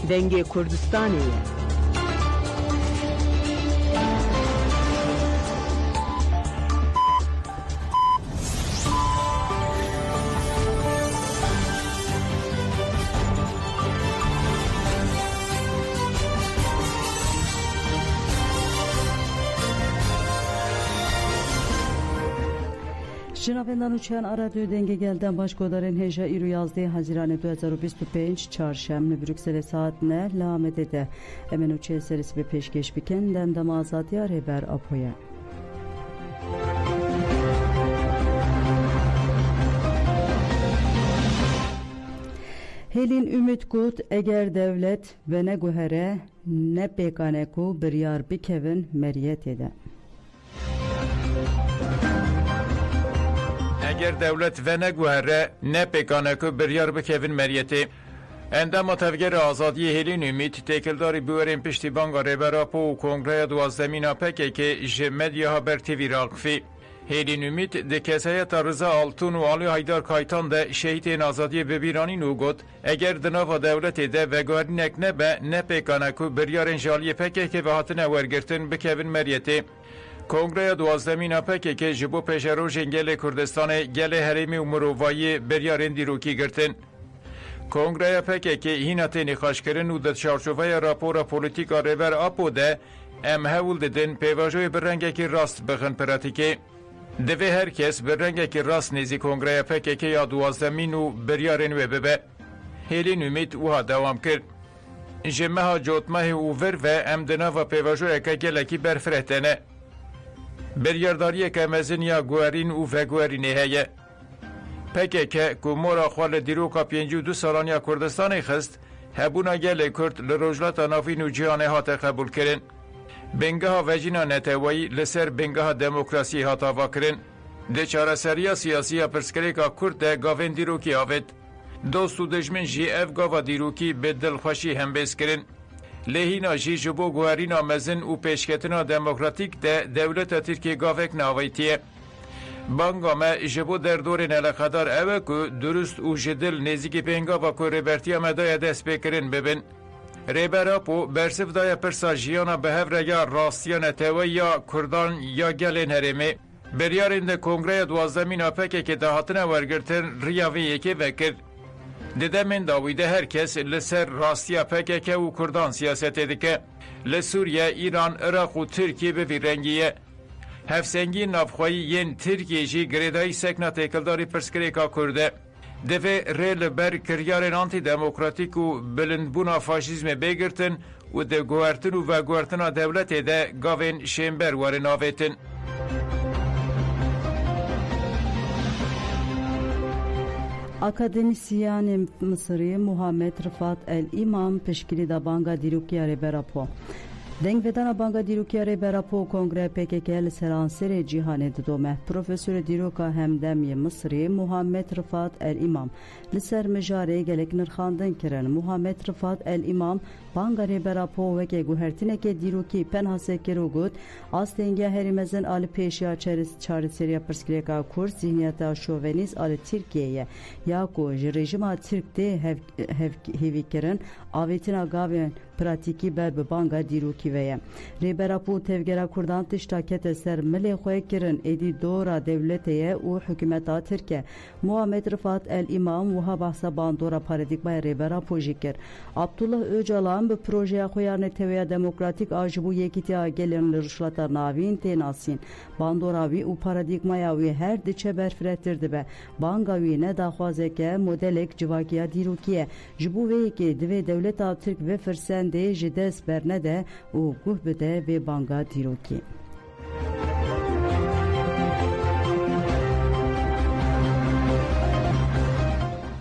Denge Kurdistanê. Cenab-ı Uçan Radyo Denge gelden başkodarın heja İru yazdığı Haziran 2025 çarşamba Brüksel saat ne lamedede hemen uçaya serisi bir peşkeş biken demdem azadi haber apoya. Helin ümit gut eğer devlet ve ne guhere ne pekaneku bir yar bir kevin meriyet ede. Eğer devlet ve ne guhere ne pekaneku bir yar bikevin meriyeti endama tevger azadiye helin ümit tekildari büverin pişti banga reberapo u kongraya duazdemina PKK ji medya haber TV rakfi helin ümit de kesayeta Rıza Altun u Ali Haydar Kaytan de şehitên azadiye bebiranin u got eğer dinava devleti de ve guherinek ne be ne pekaneku bir yarın jaliye PKK ve hatine vergirtin bikevin meriyeti Kongraya duazdemina PKK ji bo peşerojên gelê Kurdistanê gelê herêmî û mirovayî biryarên dîrokî girtin. Kongraya PKK hîna tê nîxaşkirin û di çarçoveya rapora polîtîka rêber Apo de em hewl didin pêvajoyê bi rengekî rast bixin pratikê. Divê herkes bi rengekî rast nêzî Kongraya PKK ya duazdemîn û biryarên wê bibe. Hêlîn Ümît wiha dewam kir. Ji meha cotmehê û vir ve em di nava pêvajoyeke gelekî berfireh Biryardariyeke mezin ya guherîn û veguherînê heye. PKK ku mora xwe li dîroka 52 salan ya Kurdistanê xist, hebûna gelê Kurd li rojlata navîn û cîhanê hate qebûl kirin. Bingeha vecîna neteweyî li ser bingeha demokrasiyê hata vakirin. Di çareseriya siyasî ya pirsgirêka Kurd de gavên dîrokî avêt. Dost û dijmin jî ev gava dîrokî bi dilxweşî hembêz kirin. Lehîna jî ji bo guherîna mezin û pêşketina demokratîk de dewleta Tirkiye gavek navîtiye. Banga me ji bo derdorên eleqedar ew e ku durust û ji dil nêzîkî pêngava ku rêbertiya me daye dest pêkirin bibin. Rêber Apo bersiv daye pirsa jiyana bi hevre ya rastiya neteweyî ya Kurdan ya gelên herêmê. Biryarên de Kongreya duazdemîna PKK de hatine wergirtin riya vê yekê vekir. Di demên dawî de herkes li ser rastiya PKK û Kurdan siyasetê dike. Li Sûriye, İran, Iraq û Tirkiye bi vî rengî ye. Hevsengî navxweyî yên Tirkiye jî girêdayî sekna têkildarî pirsgirêka Kurd e. Divê rê li ber kiryarên antîdemokratîk û bilindbûna faşîzmê bêgirtin û di guhertin û veguhertina dewletê de gavên şêmber werin avêtin. Akademisyen Mısırı Muhammed Rıfat El-İmam peşkili da banga dîrokiya rêberapo. Dengvedana banga dîrokiya rêberapo Kongre PKK li seranserê cîhanê didome. Profesör dîroka hemdemiyê Mısırı Muhammed Rıfat El-İmam li ser mijarê gelek nirxandin kirin. Muhammed Rıfat El-İmam banga rêberapo weke guhertineke dîrokî penha sekir û got astêngiya herî mezin ali pêşiya çareseriya pirsgirêka Kurd zihniyeta şovenîst ali Tirkiyeyê ya ku ji rejima Tirk tê hêvîkirin avêtina gavên pratikî ber bi banga dîrokî ve ye. Rêberapo tevgera Kurdan tişta kete ser milê xwe kirin êdî dora dewletê ye û hikûmeta Tirkiye. Muhammed Rıfat El-İmam wiha behsa bandora paradigmaya rêberapo jî kir. Abdullah Öcalan bi projeya xwe ya netewêya demokratîk a ji bo yekîtiya gelên li rişweta navîn tê nasîn. Bandora wî û paradigmaya wî her diçe berfirehtir dibe. Banga wî ne daxwazeke modelek civakiya dîrokî ye. Ji bo vê yekê divê dewleta Tirk ve firsendê ji dest bernede û guh bide vê banga dîrokî.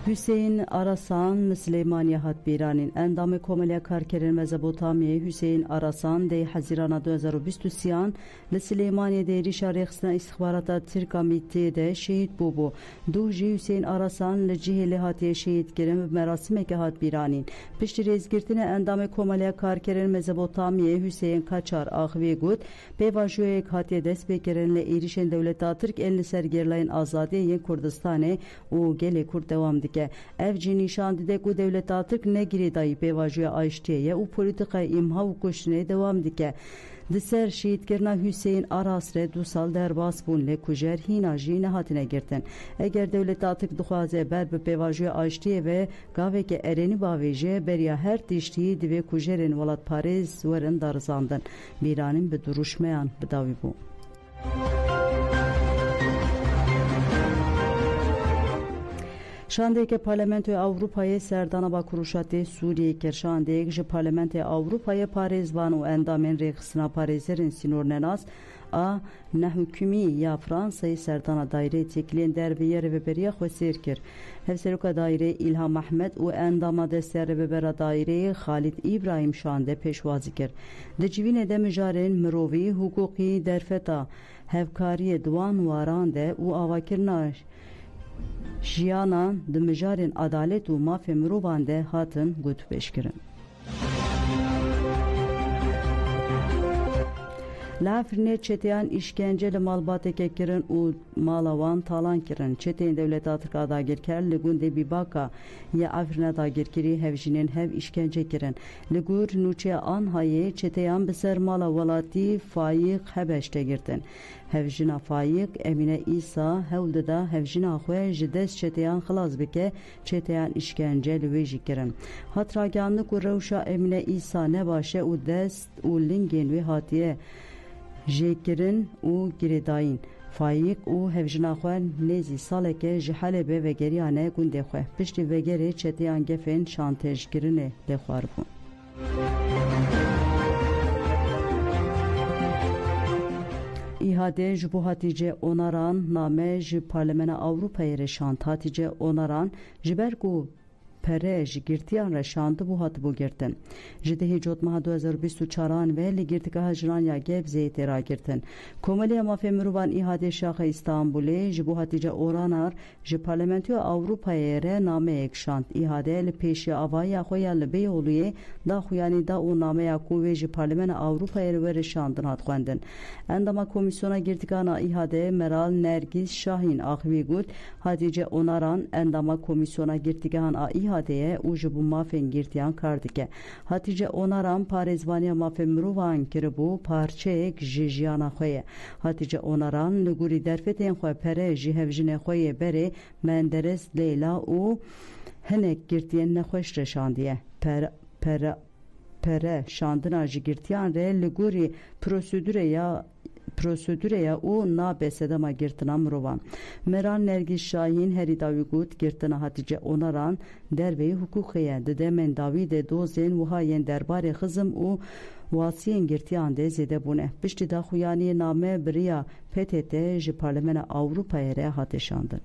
Hüseyin Arasan Süleymaniye hatbîranên endamê Komeliya Karkerên Mezopotamyayê Hüseyin Arasan dê Hezîrana 2023 li Süleymaniye de êrişa rêxistina îstixbarata Tirka Mîtiyê de şehîd bûbû. Du jî Hüseyin Arasan li cihê lê hatiye şehîd kirin bi merasimeke hatbîranîn. Piştî rêzgirtina endamê Komeliya Karkerên Mezopotamyayê Hüseyin Kaçar axivê got pêvajoyek hatiye dest pêkirin li êrişên dewleta Tirk ên li ser gerlayên azadiyê yên Kurdistanê û gelê Kurd dewam dike. که اف جی نشان دیده که دولت ترک نگیری دایی پیواجوی آشتیه و پولیتیقای امها و کشنه دوام دیگه دسر شید کرنا حسین آراسره 2 سال در باس بون لکوجر هینا جی نهاتینه گرتن اگر دولت ترک دخوازه بر به پیواجوی آشتیه و گاوه که ارینی باویجه بریا هر تیشتی دوی کوجرین ولاد پاریز ورن دارزاندن بیرانین به دروشمیان بداوی بو شانده که پارلمنت اروپای سردان با کروشات سوریه کرشانده که پارلمنت اروپای پاریزوان و اندامن ریخسنا پاریزرین سینور نناس a nehukûmî ya Fransayê serdana daireyê têkiliyên derveyê rêveberiya xwe sêr kir. Hevseroka daîreyê İlham Ehmed û endama desteya rêvebera daîreyê Xalid İbrahim şande pêşwazî kir. Di civînê de mijarên mirovî, hukûqî, derfeta hevkariyê diwan waran de û avakirina jiyanan di mijarên adalet û mafê mirovan de hatin gotûbêjkirin. Lafirne çeteyan işkence li malbateke kirin û mala wan talan kirin. Çeteyên Dewleta Tirka dagirker li gundê Bîbaka ya Efrînê dagirkerî hevjînên hev işkence kirin. Li gûr nûçeya Anhayê çeteyan bi ser mala welatî Fayiq Hebeş de girtin. Hevjina Fayiq Emine İsa hewl dida hevjina xwe ji dest çeteyan xilas bike çeteyan işkence li wê jî kirin. Hat ragihandin ku rewşa Emine İsa nebaşe û dest û lingên wê hatiye jêkirin û girêdayîn. Fayiq û hevjina xwe nêzî saleke ji Helebê vegeriyane gundê xwe. Piştî vegerê çeteyan gefên şantêjkirinê lê xwaribûn. İhade ji bo hatice onaran name ji Parlemena Avrupayê re şand. Hatice onaran ji ber ku pere ji girtiyan re şandı bu hatibû girtin. Ji dehê cotmeha 2024 ve li girtîgeha Jiranya Gebzeyê tê ragirtin. Komeliya Mafê Mirovan îhadê Şaxa İstanbulê ji bo hatice oranar ji Parlamentoya Avrupayê re nameyek şand. İhade li pêşiya avaya xwe ya li Beyoğlu'yê da xuyanî da û nameya ku wê ji Parlemena Avrupayê re were şandin hat xwendin. Endama Komisyona Girtîgana İhade Meral Nergis Şahin axivî got hatice onaran endama Komisyona Girtîgehan a İhade'ye û ji bo mafên girtiyan kar dike. Hatice onaran parêzvaniya mafê mirovan kiribû parçeyek ji jiyana xwe ye. Hatice onaran li gûrî derfetên xwe pere ji hevjinê xwe yê berê Menderes Leyla û hinek girtiyên nexweş re şandiye. Pere şandina ji girtiyan re li gûrî prosedüreya û nabe sedema girtina mirovan. Meral Nergis Şahin herî dawî got girtina hatice onaran derveyî hukûqê ye. Di demên dawî de dozên wiha yên derbarê xizm û wasiyên girtiyan de zêde bûne. Piştî daxuyaniyê name biriya PTT ji Parlemena Avrupayê re hate şandin.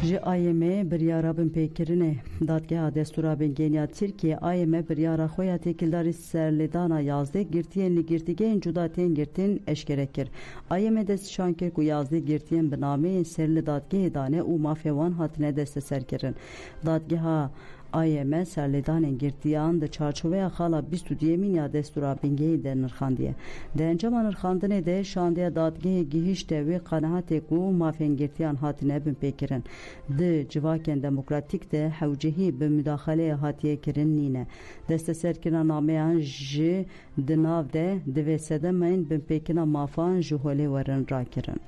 Ji AYM biryara bin pêkirine dadgeha Destura Bingeniya Tirkiye AYM biryara xwe ya têkildarî serlêdana 11 girtiyên li girtîgehên cuda tên girtin eşkere kir. AYM destnîşan kir ku 11 girtiyên bi nameyên ser li dadgehê dane û mafê wan hatine desteserkirin. Dadgeha AYM serlêdanên girtiyan di çarçoveya xala 22 ya Destura Bingehê de nirxandiye. Di encama nirxandinê de şandeya dadgehê gihîşte wê qenehatê ku mafên girtiyan hatine bin pêkirin. Di civakên demokratîk de hewcehî bi müdaxeleyê hatiye kirin nîne. Desteserkirina nameyan ji di nav de di vê sedemên bin pêkina mafan ji holê werin rakirin.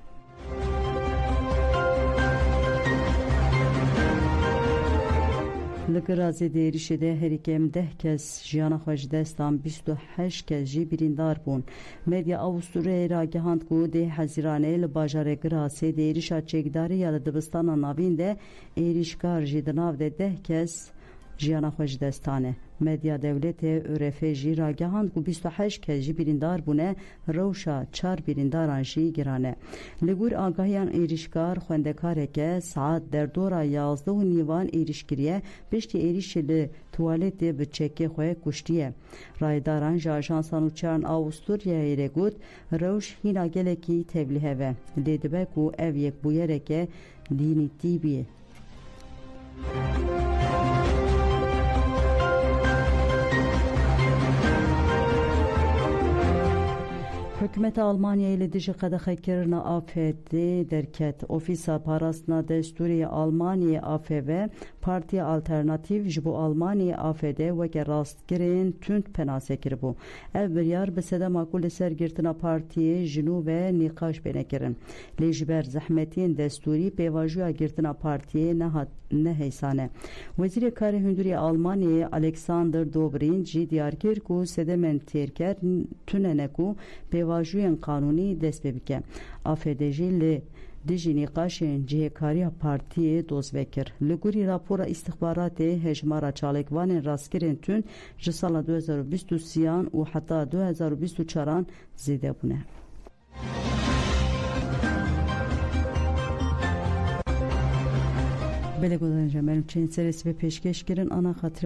Li Girazê di êrişê de herîkem 10 kes jiyana xwe ji destan 28 kes jî birîndar bûn. Medya Avusturyayê ragihand ku dê Hezîranê li bajarê Girazê di êrişa çêkdarî ya li dibistana navîn de êrişkar jî di nav de 10 kes jiyana xwe ji destan e. Medya Devletê ÖRF jî ragihand ku 28 kes jî birîndar bûne rewşa 4 birîndaran jî giran e. Li gûr agahiyan êrişkar xwendekareke saet derdora 11 nîvan êrişkiriye piştî êrişê li tuwaletê bi çekê xwe kuştiye. Raydaran ji Ajansa Nûçeran Avusturyayê re got rewş hîna gelekî tevlî heve. Lê dibe ku ev yekbûyereke dînî tîbiye. Hükümet Almanya ile dijî qedexekirina AfD derket. Ofîsa parastina destûrê Almanyayê AfD Partiya Alternatîv ji bo Almanyayê AfD weke rastgirên tund penase kiribû. Ev biryar bi sedema ku li ser girtina partiyê ji nû ve nîqaş bêne kirin. Lê ji ber zehmetiyên destûrî pêvajoya girtina partiyê nehêsane. Wezîrê Karê Hundirê Almanyayê Alexander Dobrindt jî diyar kir ku sedemên têrker tunene ku pêvajiyên qanûnî dest pê bike. AfD jî li dijî nîqaşên cihêkariya partiyê doz vekir. Li gorî rapora îstixbaratê hejmara çalêkvanên rastgirên tund ji sala 2023 û heta 2024 zêde bûne. Belê guzaran jemerî çên serê sibê pêşkêş kirin ana xatir